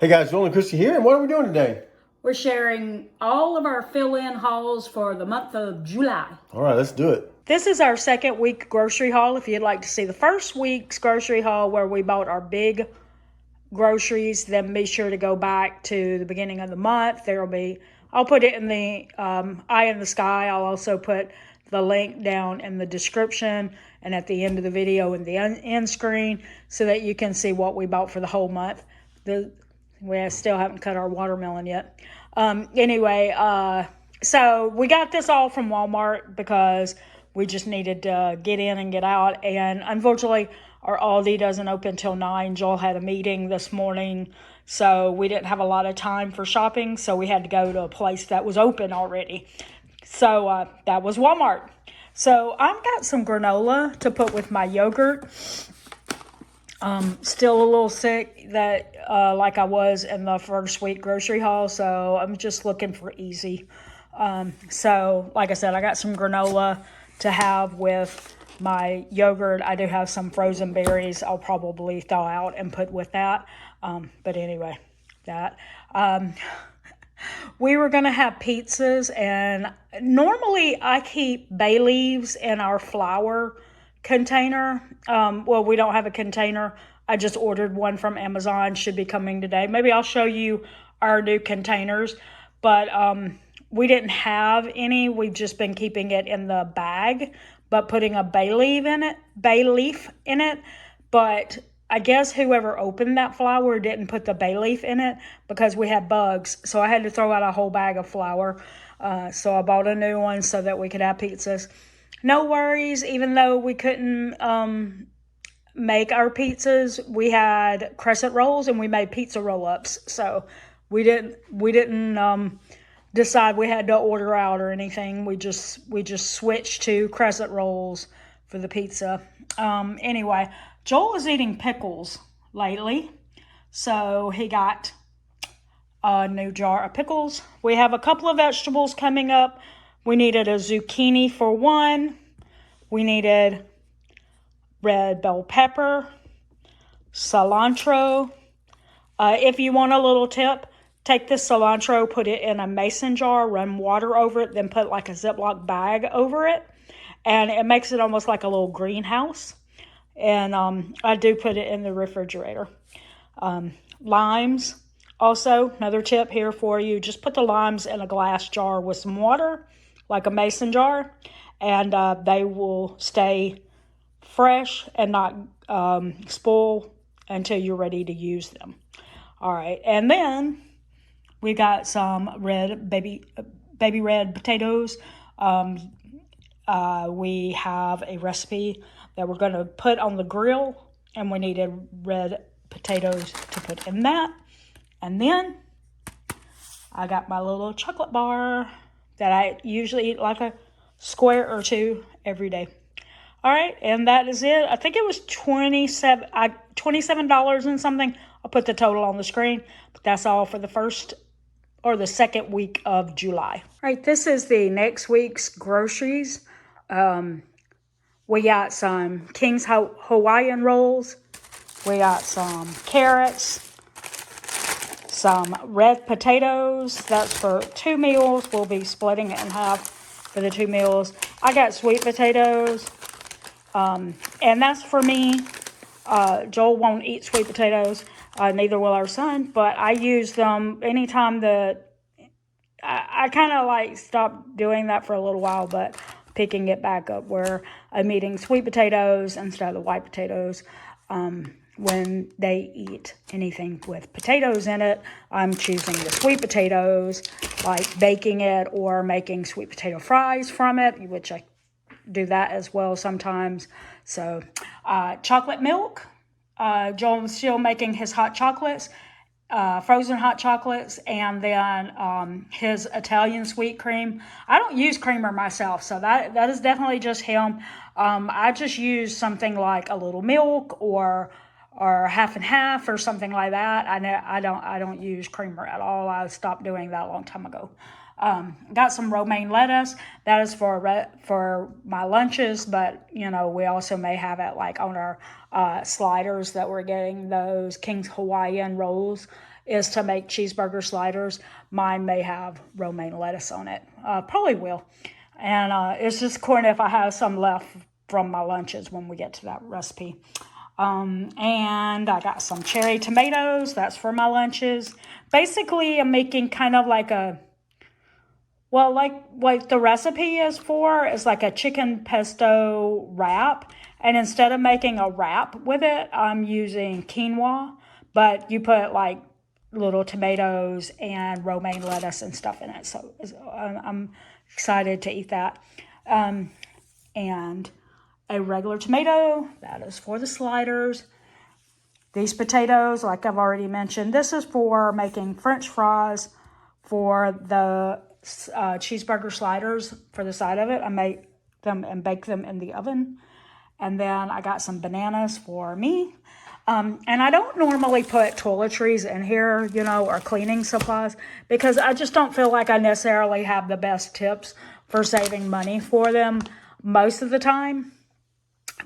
Hey guys, Joel and Christy here, and what are we doing today? We're sharing all of our fill-in hauls for the month of July. All right, let's do it. This is our second week grocery haul. If you'd like to see the first week's grocery haul where we bought our big groceries, then be sure to go back to the beginning of the month. I'll put it in the eye in the sky. I'll also put the link down in the description and at the end of the video in the end screen so that you can see what we bought for the whole month. We still haven't cut our watermelon yet. So we got this all from Walmart because we just needed to get in and get out. And unfortunately, our Aldi doesn't open till 9. Joel had a meeting this morning, so we didn't have a lot of time for shopping. So we had to go to a place that was open already. So that was Walmart. So I've got some granola to put with my yogurt. Still a little sick like I was in the first week grocery haul, so I'm just looking for easy. So like I said, I got some granola to have with my yogurt. I do have some frozen berries I'll probably thaw out and put with that. But anyway, we were going to have pizzas, and normally I keep bay leaves in our flour container. Well, we don't have a container. I just ordered one from Amazon. Should be coming today. Maybe I'll show you our new containers, but we didn't have any. We've just been keeping it in the bag, but putting a bay leaf in it. But I guess whoever opened that flour didn't put the bay leaf in it because we had bugs. So I had to throw out a whole bag of flour. So I bought a new one so that we could have pizzas. No worries, even though we couldn't make our pizzas, we had crescent rolls and we made pizza roll-ups. So we didn't decide we had to order out or anything. We just switched to crescent rolls for the pizza. Anyway, Joel is eating pickles lately, so he got a new jar of pickles. We have a couple of vegetables coming up. We needed a zucchini for one. We needed red bell pepper, cilantro. If you want a little tip, take this cilantro, put it in a mason jar, run water over it, then put like a Ziploc bag over it. And it makes it almost like a little greenhouse. And I do put it in the refrigerator. Limes. Also, another tip here for you. Just put the limes in a glass jar with some water, like a mason jar, and they will stay fresh and not spoil until you're ready to use them. All right, and then we got some baby red potatoes. We have a recipe that we're going to put on the grill, and we needed red potatoes to put in that. And then I got my little chocolate bar that I usually eat like a square or two every day. All right, and that is it. I think it was $27 and something. I'll put the total on the screen, but that's all for the second week of July. All right, this is the next week's groceries. We got some King's Hawaiian rolls. We got some carrots. Some red potatoes. That's for 2 meals. We'll be splitting it in half for the 2 meals. I got sweet potatoes. And that's for me. Joel won't eat sweet potatoes. Neither will our son. But I use them anytime that... I kind of like stopped doing that for a little while, but picking it back up where I'm eating sweet potatoes instead of the white potatoes. When they eat anything with potatoes in it, I'm choosing the sweet potatoes, like baking it or making sweet potato fries from it, which I do that as well sometimes. So chocolate milk. Joel's still making his hot chocolates, frozen hot chocolates, and then his Italian sweet cream. I don't use creamer myself, so that is definitely just him. I just use something like a little milk or half and half or something like that. I don't use creamer at all. I stopped doing that a long time ago. Got some romaine lettuce. That is for my lunches, but we also may have it like on our sliders that we're getting, those King's Hawaiian rolls. is to make cheeseburger sliders. Mine may have romaine lettuce on it. Probably will. And it's just corn if I have some left from my lunches when we get to that recipe. And I got some cherry tomatoes. That's for my lunches. Basically, I'm making kind of like a, well, like the recipe is for is like a chicken pesto wrap. And instead of making a wrap with it, I'm using quinoa. But you put like little tomatoes and romaine lettuce and stuff in it. So I'm excited to eat that. And a regular tomato, that is for the sliders. These potatoes, like I've already mentioned, this is for making French fries for the cheeseburger sliders for the side of it. I make them and bake them in the oven. And then I got some bananas for me. And I don't normally put toiletries in here, you know, or cleaning supplies, because I just don't feel like I necessarily have the best tips for saving money for them most of the time.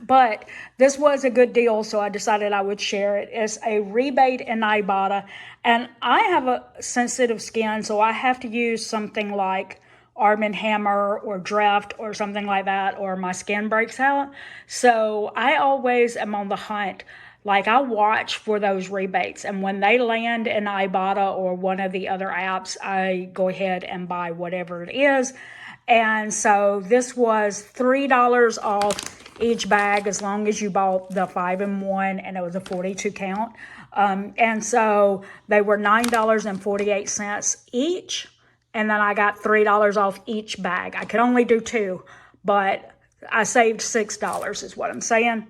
But this was a good deal, so I decided I would share it. It's a rebate in Ibotta, and I have a sensitive skin, so I have to use something like Arm & Hammer or Dreft or something like that, or my skin breaks out. So I always am on the hunt. Like, I watch for those rebates, and when they land in Ibotta or one of the other apps, I go ahead and buy whatever it is. And so this was $3 off each bag as long as you bought the 5-in-1, and it was a 42 count. And so they were $9.48 each, and then I got $3 off each bag. I could only do 2, but I saved $6 is what I'm saying.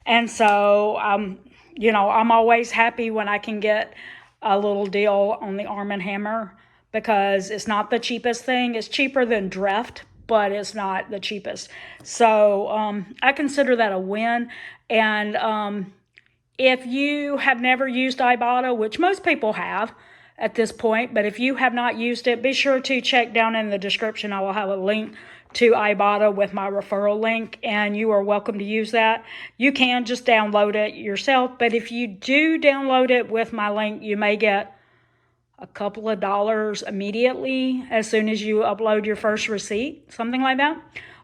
And so, you know, I'm always happy when I can get a little deal on the Arm & Hammer, because it's not the cheapest thing. It's cheaper than Dreft, but it's not the cheapest. So I consider that a win. And if you have never used Ibotta, which most people have at this point, but if you have not used it, be sure to check down in the description. I will have a link to Ibotta with my referral link, and you are welcome to use that. You can just download it yourself, but if you do download it with my link, you may get a couple of dollars immediately as soon as you upload your first receipt, something like that.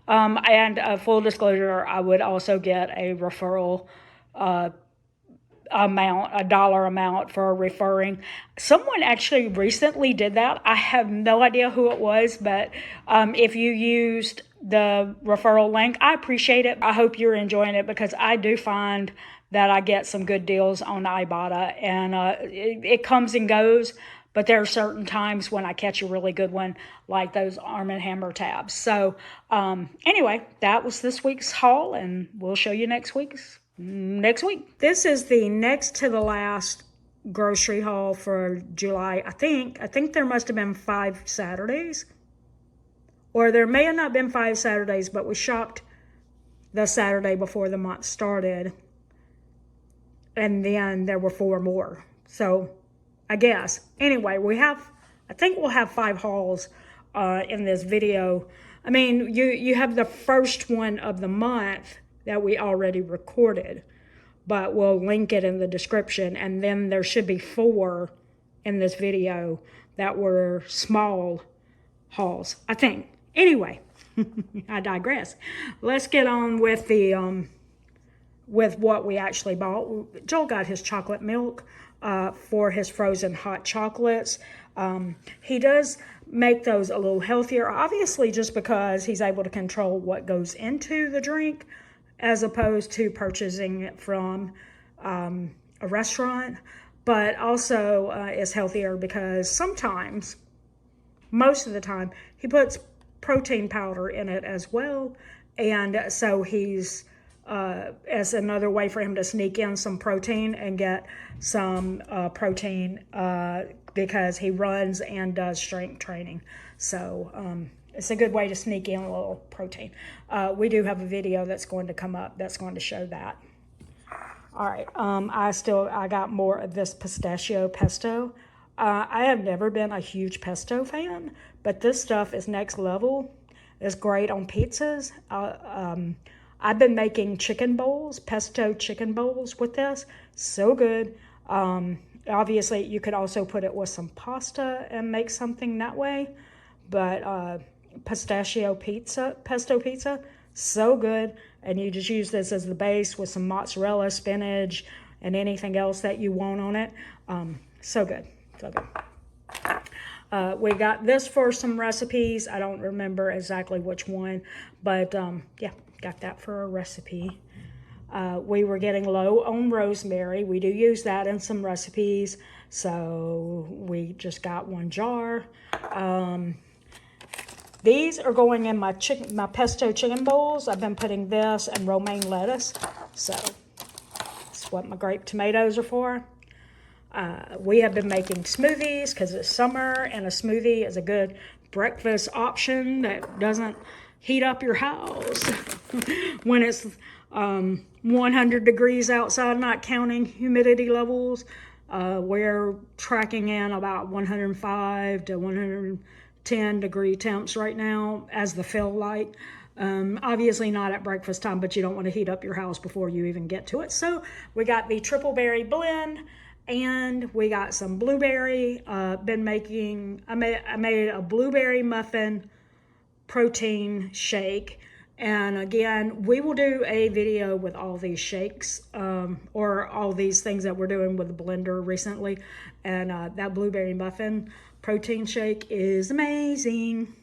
And full disclosure, I would also get a referral amount, a dollar amount for referring. Someone actually recently did that. I have no idea who it was, but if you used the referral link, I appreciate it. I hope you're enjoying it, because I do find that I get some good deals on Ibotta, and it comes and goes. But there are certain times when I catch a really good one, like those Arm & Hammer tabs. So anyway, that was this week's haul, and we'll show you next week. This is the next to the last grocery haul for July. I think there must have been 5 Saturdays. Or there may have not been 5 Saturdays, but we shopped the Saturday before the month started. And then there were 4 more. So I guess. Anyway, I think we'll have 5 hauls in this video. I mean, you have the first one of the month that we already recorded, but we'll link it in the description. And then there should be 4 in this video that were small hauls, I think. Anyway, I digress. Let's get on with the with what we actually bought. Joel got his chocolate milk for his frozen hot chocolates. He does make those a little healthier, obviously, just because he's able to control what goes into the drink as opposed to purchasing it from a restaurant. But also is healthier because sometimes, most of the time, he puts protein powder in it as well. And so he's as another way for him to sneak in some protein and get some protein because he runs and does strength training. So it's a good way to sneak in a little protein. We do have a video that's going to come up that's going to show that. All right, I got more of this pistachio pesto. I have never been a huge pesto fan, but this stuff is next level. It's great on pizzas. I've been making chicken bowls, pesto chicken bowls with this. So good. Obviously, you could also put it with some pasta and make something that way. But pesto pizza, so good. And you just use this as the base with some mozzarella, spinach, and anything else that you want on it. So good, so good. We got this for some recipes. I don't remember exactly which one, but yeah, got that for a recipe. We were getting low on rosemary. We do use that in some recipes, so we just got 1 jar. These are going in my pesto chicken bowls. I've been putting this and romaine lettuce, so that's what my grape tomatoes are for. We have been making smoothies because it's summer, and a smoothie is a good breakfast option that doesn't heat up your house when it's 100 degrees outside, not counting humidity levels. We're tracking in about 105 to 110 degree temps right now as the feel light. Obviously not at breakfast time, but you don't want to heat up your house before you even get to it. So we got the triple berry blend, and we got some blueberry. I made a blueberry muffin protein shake. And again, we will do a video with all these shakes, or all these things that we're doing with the blender recently. And that blueberry muffin protein shake is amazing.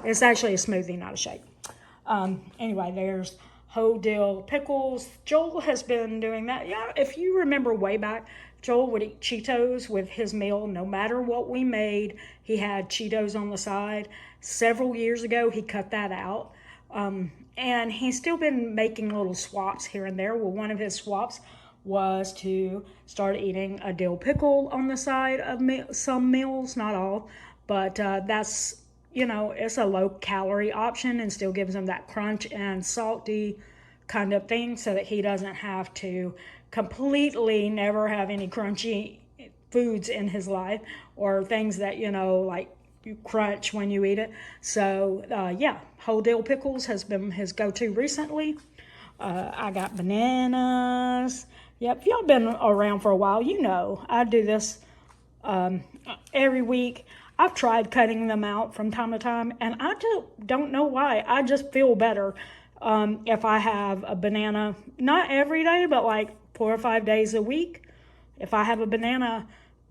It's actually a smoothie, not a shake. Anyway, there's whole dill pickles. Joel has been doing that. Yeah, if you remember way back, Joel would eat Cheetos with his meal. No matter what we made, he had Cheetos on the side. Several years ago, he cut that out. And he's still been making little swaps here and there. Well, one of his swaps was to start eating a dill pickle on the side of some meals, not all, but that's, you know, it's a low calorie option and still gives him that crunch and salty kind of thing, so that he doesn't have to completely never have any crunchy foods in his life, or things that, you know, like you crunch when you eat it. So yeah, whole dill pickles has been his go-to recently. I got bananas. Yep, if y'all been around for a while, you know I do this every week. I've tried cutting them out from time to time, and I just don't know why. I just feel better if I have a banana, not every day, but like 4 or 5 days a week. If I have a banana,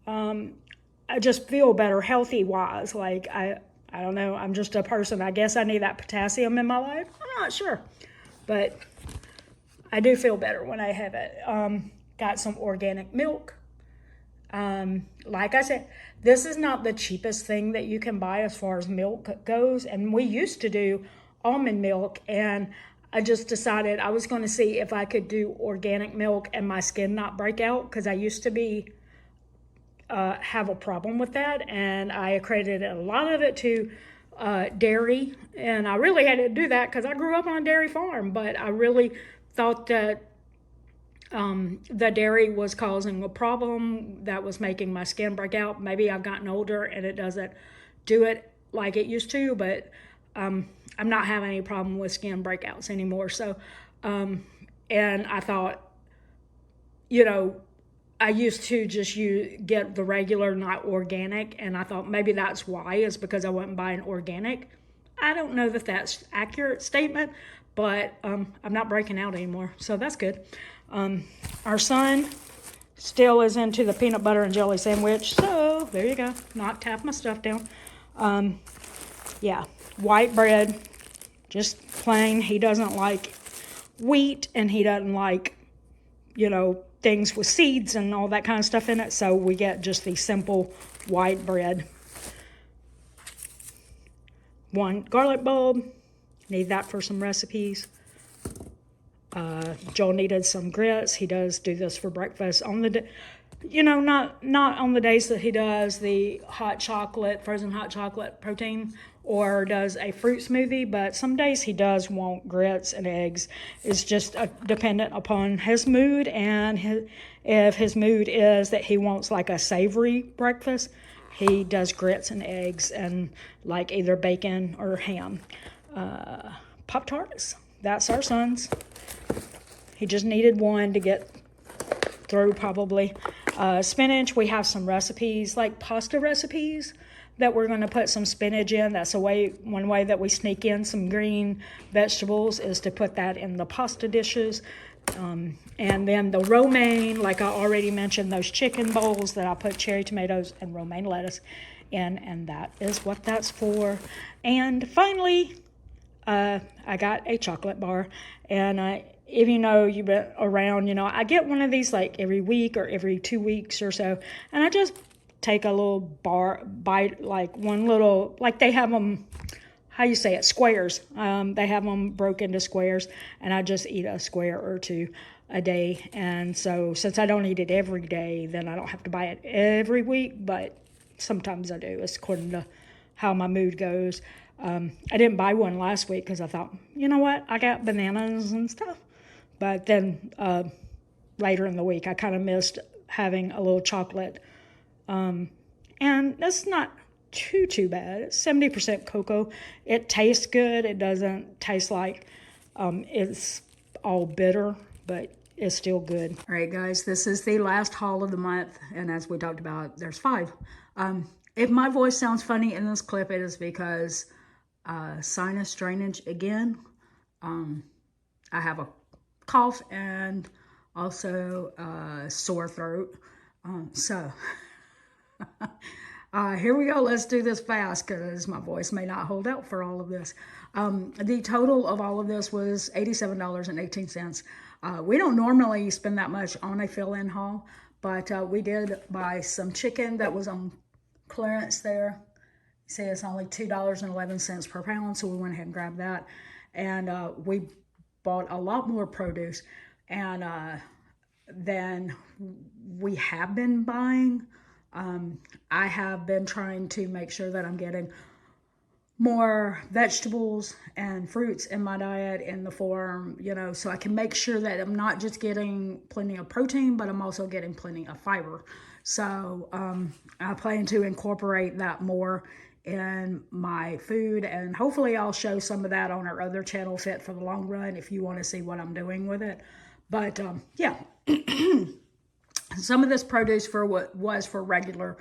I just feel better healthy-wise. Like, I don't know, I'm just a person. I guess I need that potassium in my life. I'm not sure. But I do feel better when I have it. Got some organic milk. Like I said, this is not the cheapest thing that you can buy as far as milk goes. And we used to do almond milk, and I just decided I was going to see if I could do organic milk and my skin not break out, because I used to have a problem with that, and I accredited a lot of it to dairy, and I really had to do that because I grew up on a dairy farm, but I really thought that the dairy was causing a problem that was making my skin break out. Maybe I've gotten older and it doesn't do it like it used to, but I'm not having any problem with skin breakouts anymore. So, and I thought, you know, I used to just get the regular, not organic, and I thought maybe that's why, is because I wasn't buying organic. I don't know that that's an accurate statement, but I'm not breaking out anymore, so that's good. Our son still is into the peanut butter and jelly sandwich, so there you go. Not tap my stuff down. Yeah, white bread, just plain. He doesn't like wheat, and he doesn't like, you know, things with seeds and all that kind of stuff in it, so we get just the simple white bread. 1 garlic bulb, need that for some recipes. Joel needed some grits. He does do this for breakfast on the you know, not on the days that he does the hot chocolate, frozen hot chocolate protein, or does a fruit smoothie, but some days he does want grits and eggs. It's just dependent upon his mood, and if his mood is that he wants like a savory breakfast, he does grits and eggs and like either bacon or ham. Pop-Tarts, that's our son's. He just needed one to get through probably. Spinach, we have some recipes, like pasta recipes, that we're going to put some spinach in. That's one way that we sneak in some green vegetables, is to put that in the pasta dishes. And then the romaine, like I already mentioned, those chicken bowls that I put cherry tomatoes and romaine lettuce in, and that is what that's for. And finally, I got a chocolate bar, and if you know, you've been around, you know, I get one of these like every week or every 2 weeks or so, and I just take a little bite, like one little, like they have them, how you say it, squares. They have them broke into squares, and I just eat a square or two a day. And so since I don't eat it every day, then I don't have to buy it every week, but sometimes I do. It's according to how my mood goes. I didn't buy one last week because I thought, you know what, I got bananas and stuff. But then later in the week, I kind of missed having a little chocolate. And that's not too bad. It's 70% cocoa. It tastes good. It doesn't taste like it's all bitter, but it's still good. All right, guys, this is the last haul of the month. And as we talked about, there's 5. If my voice sounds funny in this clip, it is because sinus drainage again. I have a cough and also a sore throat. So here we go. Let's do this fast because my voice may not hold out for all of this. The total of all of this was $87.18. We don't normally spend that much on a fill-in haul, but we did buy some chicken that was on clearance there. You see, it's only $2.11 per pound, so we went ahead and grabbed that. And we bought a lot more produce, and then we have been buying. I have been trying to make sure that I'm getting more vegetables and fruits in my diet in the form, you know, so I can make sure that I'm not just getting plenty of protein, but I'm also getting plenty of fiber. So I plan to incorporate that more in my food, and hopefully I'll show some of that on our other channel, Fit for the Long Run, if you want to see what I'm doing with it. But yeah. Some of this produce was for regular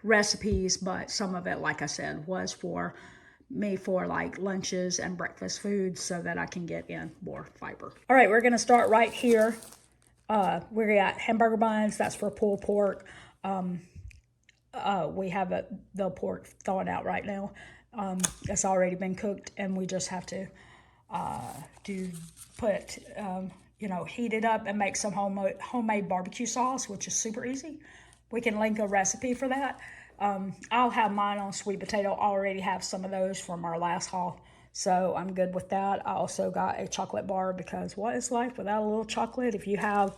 recipes, but some of it, like I said, was for me for like lunches and breakfast foods so that I can get in more fiber. All right, we're going to start right here. We got hamburger buns. That's for pulled pork. We have the pork thawed out right now. It's already been cooked, and we just have to heat it up and make some homemade barbecue sauce, which is super easy. We can link a recipe for that. I'll have mine on sweet potato. I already have some of those from our last haul, so I'm good with that. I also got a chocolate bar because what is life without a little chocolate? If you have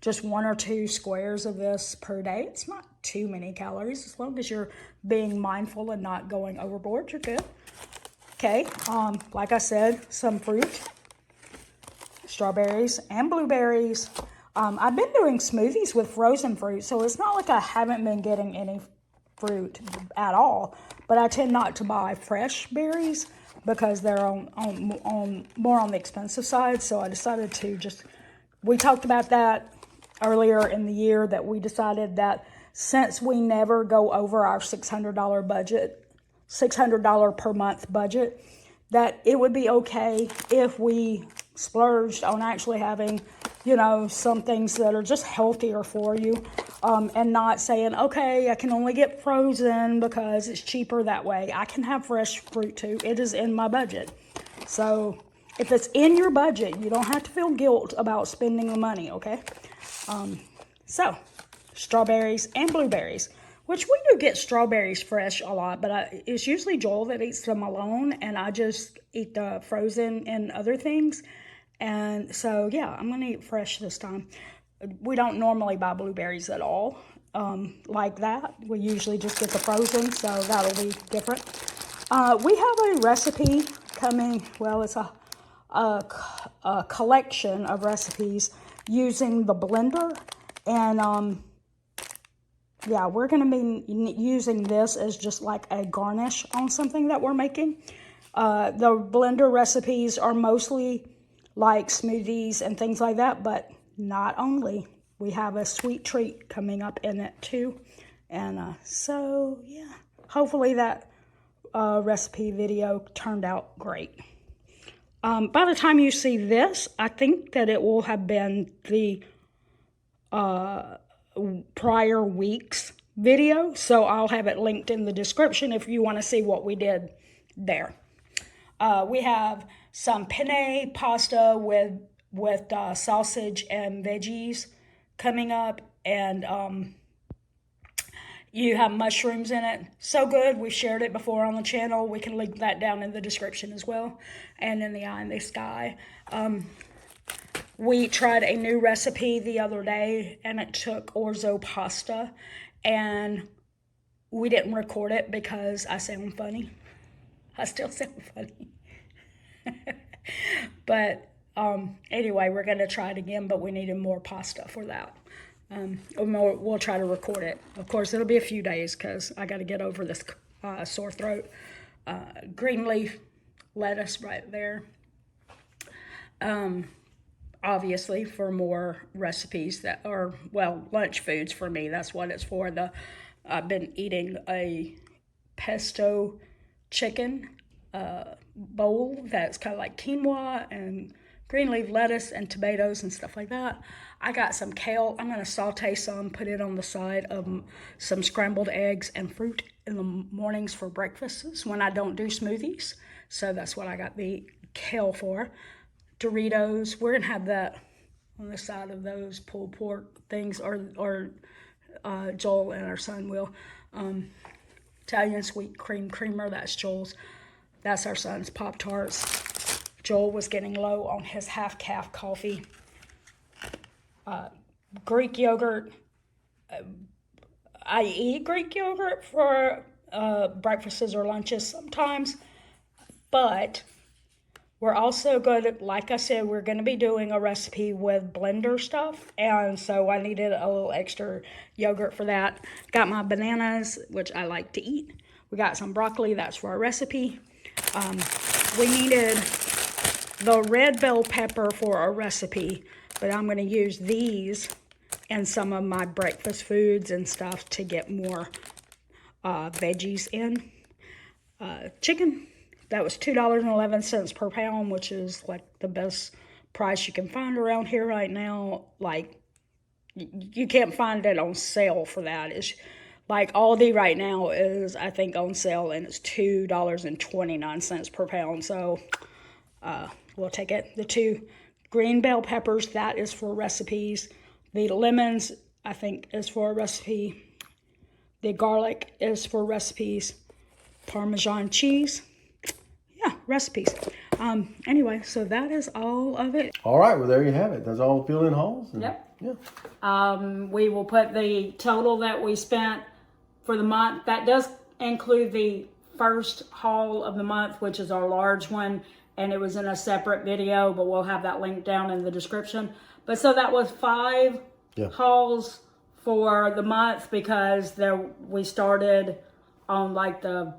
just 1 or 2 squares of this per day, it's not too many calories. As long as you're being mindful and not going overboard, you're good. Okay, like I said, some fruit. Strawberries and blueberries. I've been doing smoothies with frozen fruit, so it's not like I haven't been getting any fruit at all, but I tend not to buy fresh berries because they're on more on the expensive side. So I decided to we talked about that earlier in the year, that we decided that since we never go over our $600 budget, $600 per month budget, that it would be okay if we splurged on actually having, you know, some things that are just healthier for you, and not saying, okay, I can only get frozen because it's cheaper that way. I can have fresh fruit too. It is in my budget. So if it's in your budget, you don't have to feel guilt about spending the money, okay? So strawberries and blueberries, which we do get strawberries fresh a lot, but it's usually Joel that eats them alone, and I just eat the frozen and other things. And so, yeah, I'm going to eat fresh this time. We don't normally buy blueberries at all like that. We usually just get the frozen, so that'll be different. We have a recipe coming. Well, it's a collection of recipes using the blender. And, yeah, we're going to be using this as just like a garnish on something that we're making. The blender recipes are mostly like smoothies and things like that, but not only. we have a sweet treat coming up in it too. And so, yeah, hopefully that recipe video turned out great. By the time you see this, I think that it will have been the prior week's video. So I'll have it linked in the description if you want to see what we did there. We have some penne pasta with sausage and veggies coming up, and you have mushrooms in it. So good. We've shared it before on the channel. We can link that down in the description as well, and in the eye in the sky. We tried a new recipe the other day, and it took orzo pasta, and we didn't record it because I sound funny. I still sound funny. But anyway, we're going to try it again, but we needed more pasta for that. We'll try to record it. Of course, it'll be a few days because I got to get over this sore throat. Green leaf lettuce right there. Obviously, for more recipes that are, well, lunch foods for me. That's what it's for. I've been eating a pesto chicken bowl that's kind of like quinoa and green leaf lettuce and tomatoes and stuff like that. I got some kale. I'm going to saute some, put it on the side of some scrambled eggs and fruit in the mornings for breakfasts when I don't do smoothies. So that's what I got the kale for. Doritos. We're going to have that on the side of those pulled pork things, or Joel and our son will. Italian sweet cream creamer, that's Joel's. That's our son's Pop-Tarts. Joel was getting low on his half-calf coffee. Greek yogurt. I eat Greek yogurt for breakfasts or lunches sometimes, but we're also going to, like I said, we're going to be doing a recipe with blender stuff, and so I needed a little extra yogurt for that. Got my bananas, which I like to eat. We got some broccoli, that's for our recipe. We needed the red bell pepper for our recipe, but I'm going to use these in some of my breakfast foods and stuff to get more veggies in. Chicken, that was $2.11 per pound, which is like the best price you can find around here right now. Like, you can't find it on sale for that. It's like Aldi right now is, I think, on sale, and it's $2.29 per pound. So we'll take it. The 2 green bell peppers, that is for recipes. The lemons, I think, is for a recipe. The garlic is for recipes. Parmesan cheese. Yeah, recipes. Anyway, so that is all of it. All right, well, there you have it. That's all the fill-in hauls. Yep. Yeah. We will put the total that we spent for the month. That does include the first haul of the month, which is our large one, and it was in a separate video, but we'll have that link down in the description. But so that was 5 hauls for the month, because we started on like the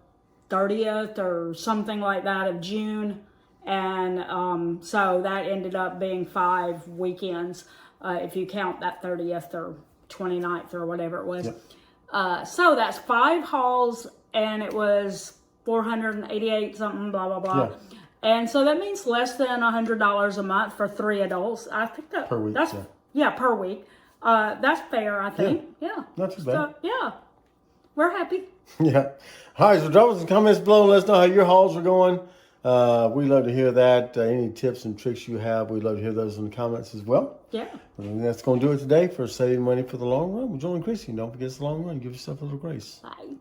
30th or something like that of June, and so that ended up being 5 weekends if you count that 30th or 29th or whatever it was. So that's 5 hauls, and it was 488 something, blah blah blah. And so that means less than $100 a month for 3 adults. I think that per week. That's, per week. That's fair, I think. Yeah. Not too bad. So, we're happy. Yeah. All right, so drop us some comments below and let us know how your hauls are going. We'd love to hear that. Any tips and tricks you have, we'd love to hear those in the comments as well. Yeah. And that's going to do it today for saving money for the long run. We're Joel and Chrissy. Don't forget it's the long run. Give yourself a little grace. Bye.